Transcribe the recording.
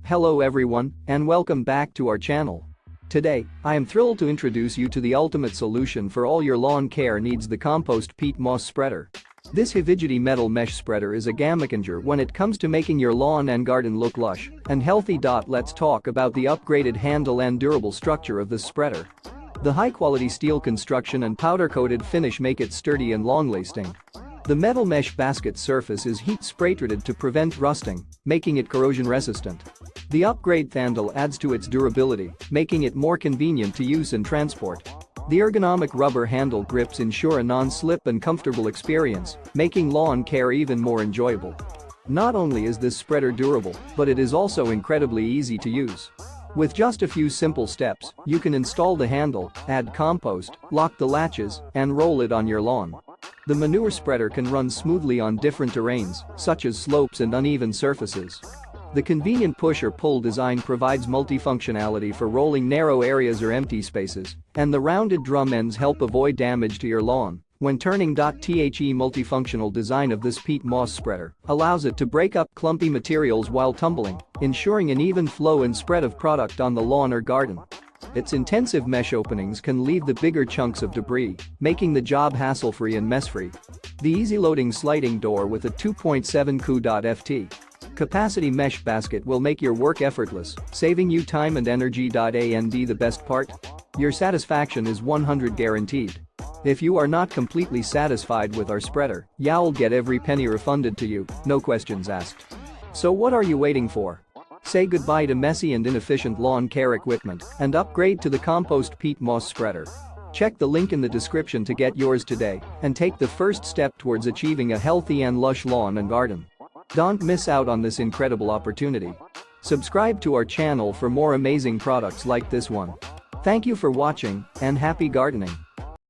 Hello everyone, and welcome back to our channel. Today, I am thrilled to introduce you to the ultimate solution for all your lawn care needs: the Compost Peat Moss Spreader. This heavy-duty metal mesh spreader is a game-changer when it comes to making your lawn and garden look lush and healthy. Let's talk about the upgraded handle and durable structure of this spreader. The high-quality steel construction and powder-coated finish make it sturdy and long-lasting. The metal mesh basket surface is heat spray-treated to prevent rusting, making it corrosion-resistant. The upgrade handle adds to its durability, making it more convenient to use and transport. The ergonomic rubber handle grips ensure a non-slip and comfortable experience, making lawn care even more enjoyable. Not only is this spreader durable, but it is also incredibly easy to use. With just a few simple steps, you can install the handle, add compost, lock the latches, and roll it on your lawn. The manure spreader can run smoothly on different terrains, such as slopes and uneven surfaces. The convenient push or pull design provides multifunctionality for rolling narrow areas or empty spaces, and the rounded drum ends help avoid damage to your lawn when turning. The multifunctional design of this peat moss spreader allows it to break up clumpy materials while tumbling, ensuring an even flow and spread of product on the lawn or garden. Its intensive mesh openings can leave the bigger chunks of debris, making the job hassle-free and mess-free. The easy-loading sliding door with a 2.7 cu.ft capacity mesh basket will make your work effortless, saving you time and energy. And the best part? Your satisfaction is 100% guaranteed. If you are not completely satisfied with our spreader, you'll get every penny refunded to you, no questions asked. So what are you waiting for? Say goodbye to messy and inefficient lawn care equipment and upgrade to the Compost Peat Moss Spreader. Check the link in the description to get yours today and take the first step towards achieving a healthy and lush lawn and garden. Don't miss out on this incredible opportunity. Subscribe to our channel for more amazing products like this one. Thank you for watching and happy gardening.